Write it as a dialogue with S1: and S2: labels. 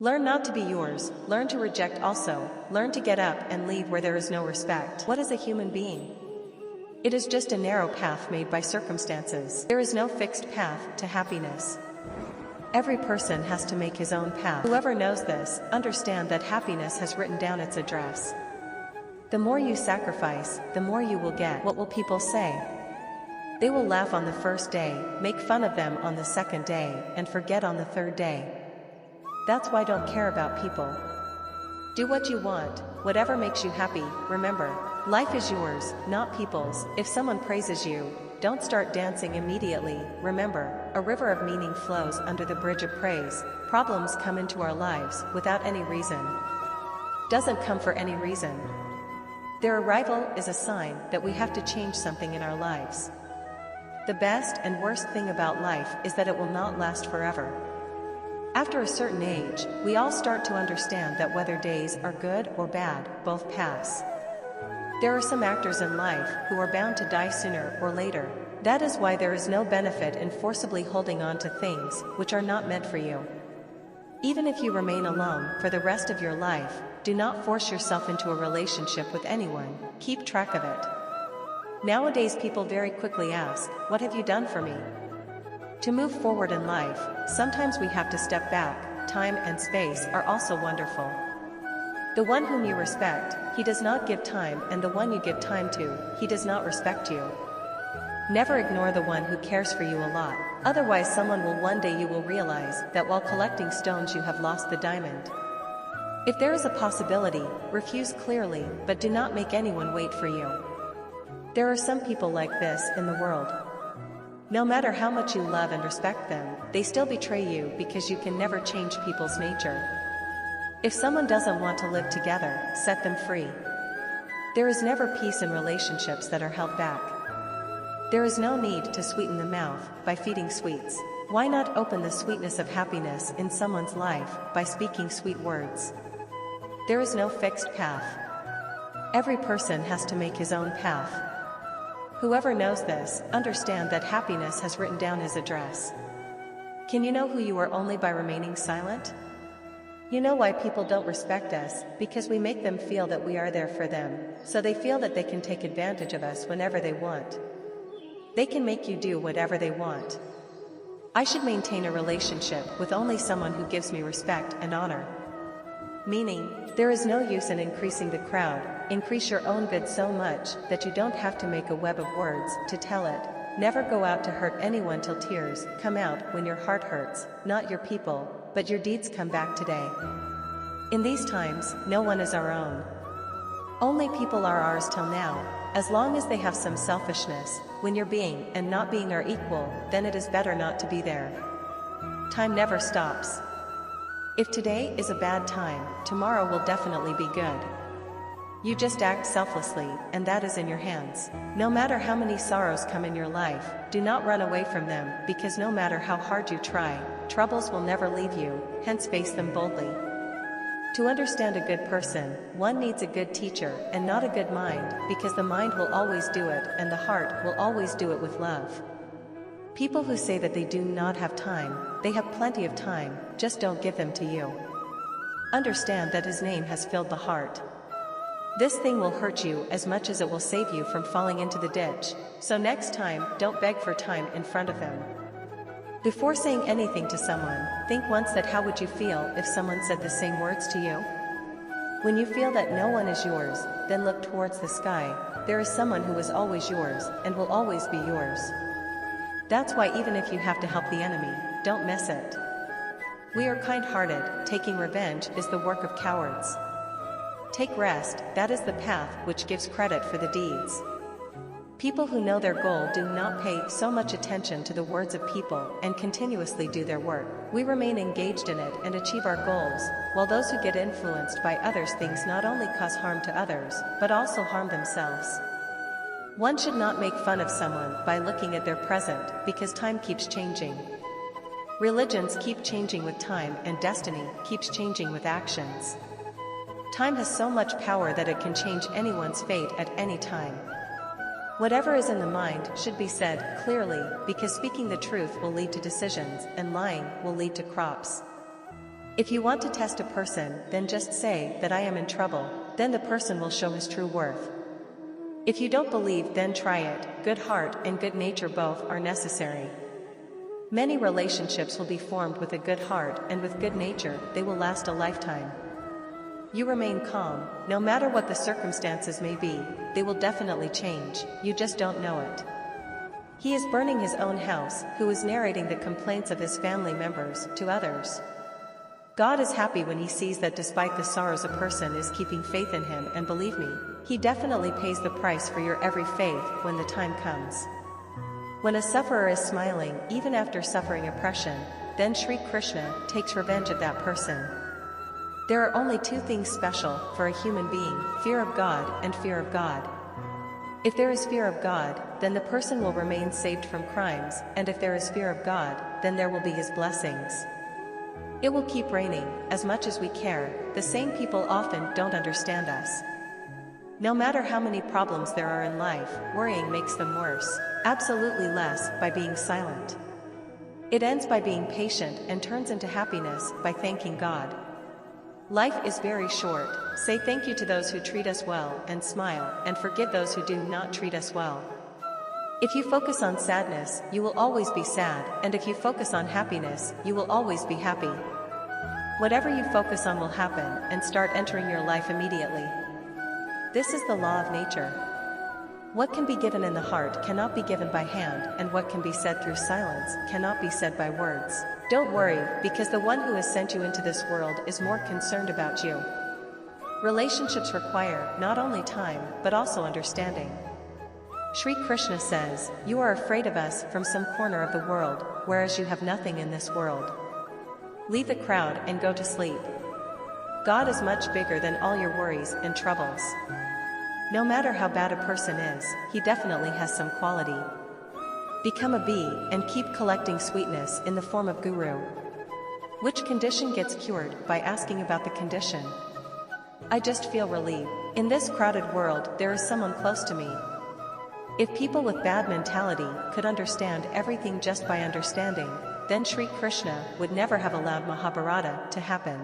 S1: Learn not to be yours, learn to reject also, learn to get up and leave where there is no respect. What is a human being? It is just a narrow path made by circumstances. There is no fixed path to happiness. Every person has to make his own path. Whoever knows this, understand that happiness has written down its address. The more you sacrifice, the more you will get. What will people say? They will laugh on the first day, make fun of them on the second day, and forget on the third day. That's why don't care about people. Do what you want, whatever makes you happy. Remember, life is yours, not people's. If someone praises you, don't start dancing immediately. Remember, a river of meaning flows under the bridge of praise. Problems come into our lives without any reason. Doesn't come for any reason. Their arrival is a sign that we have to change something in our lives. The best and worst thing about life is that it will not last forever. After a certain age, we all start to understand that whether days are good or bad, both pass. There are some actors in life who are bound to die sooner or later. That is why there is no benefit in forcibly holding on to things which are not meant for you. Even if you remain alone for the rest of your life, do not force yourself into a relationship with anyone. Keep track of it. Nowadays people very quickly ask, "What have you done for me?" To move forward in life, sometimes we have to step back. Time and space are also wonderful. The one whom you respect, he does not give time, and the one you give time to, he does not respect you. Never ignore the one who cares for you a lot, otherwise someone will one day you will realize that while collecting stones you have lost the diamond. If there is a possibility, refuse clearly, but do not make anyone wait for you. There are some people like this in the world. No matter how much you love and respect them, they still betray you because you can never change people's nature. If someone doesn't want to live together, set them free. There is never peace in relationships that are held back. There is no need to sweeten the mouth by feeding sweets. Why not open the sweetness of happiness in someone's life by speaking sweet words? There is no fixed path. Every person has to make his own path. Whoever knows this, understand that happiness has written down his address. Can you know who you are only by remaining silent? You know why people don't respect us, because we make them feel that we are there for them, so they feel that they can take advantage of us whenever they want. They can make you do whatever they want. I should maintain a relationship with only someone who gives me respect and honor. Meaning, there is no use in increasing the crowd. Increase your own good so much that you don't have to make a web of words to tell it. Never go out to hurt anyone till tears come out when your heart hurts, not your people, but your deeds come back today. In these times, no one is our own. Only people are ours till now. As long as they have some selfishness, when your being and not being are equal, then it is better not to be there. Time never stops. If today is a bad time, tomorrow will definitely be good. You just act selflessly, and that is in your hands. No matter how many sorrows come in your life, do not run away from them, because no matter how hard you try, troubles will never leave you, hence face them boldly. To understand a good person, one needs a good teacher, and not a good mind, because the mind will always do it, and the heart will always do it with love. People who say that they do not have time, they have plenty of time, just don't give them to you. Understand that his name has filled the heart. This thing will hurt you as much as it will save you from falling into the ditch, so next time, don't beg for time in front of them. Before saying anything to someone, think once that how would you feel if someone said the same words to you? When you feel that no one is yours, then look towards the sky. There is someone who is always yours, and will always be yours. That's why even if you have to help the enemy, don't miss it. We are kind-hearted, taking revenge is the work of cowards. Take rest, that is the path which gives credit for the deeds. People who know their goal do not pay so much attention to the words of people and continuously do their work. We remain engaged in it and achieve our goals, while those who get influenced by others' things not only cause harm to others, but also harm themselves. One should not make fun of someone by looking at their present, because time keeps changing. Religions keep changing with time, and destiny keeps changing with actions. Time has so much power that it can change anyone's fate at any time. Whatever is in the mind should be said clearly, because speaking the truth will lead to decisions, and lying will lead to crops. If you want to test a person, then just say that I am in trouble, then the person will show his true worth. If you don't believe, then try it. Good heart and good nature both are necessary. Many relationships will be formed with a good heart and with good nature, they will last a lifetime. You remain calm, no matter what the circumstances may be, they will definitely change, you just don't know it. He is burning his own house, who is narrating the complaints of his family members to others. God is happy when he sees that despite the sorrows a person is keeping faith in him, and believe me, he definitely pays the price for your every faith when the time comes. When a sufferer is smiling even after suffering oppression, then Sri Krishna takes revenge of that person. There are only two things special for a human being: fear of God and fear of God. If there is fear of God, then the person will remain saved from crimes, and if there is fear of God, then there will be his blessings. It will keep raining, as much as we care. The same people often don't understand us. No matter how many problems there are in life, worrying makes them worse, absolutely less by being silent. It ends by being patient and turns into happiness by thanking God. Life is very short, say thank you to those who treat us well and smile, and forgive those who do not treat us well. If you focus on sadness, you will always be sad, and if you focus on happiness, you will always be happy. Whatever you focus on will happen and start entering your life immediately. This is the law of nature. What can be given in the heart cannot be given by hand, and what can be said through silence cannot be said by words. Don't worry, because the one who has sent you into this world is more concerned about you. Relationships require not only time, but also understanding. Sri Krishna says, you are afraid of us from some corner of the world, whereas you have nothing in this world. Leave the crowd and go to sleep. God is much bigger than all your worries and troubles. No matter how bad a person is, he definitely has some quality. Become a bee and keep collecting sweetness in the form of guru. Which condition gets cured? By asking about the condition. I just feel relieved. In this crowded world, there is someone close to me. If people with bad mentality could understand everything just by understanding, then Sri Krishna would never have allowed Mahabharata to happen.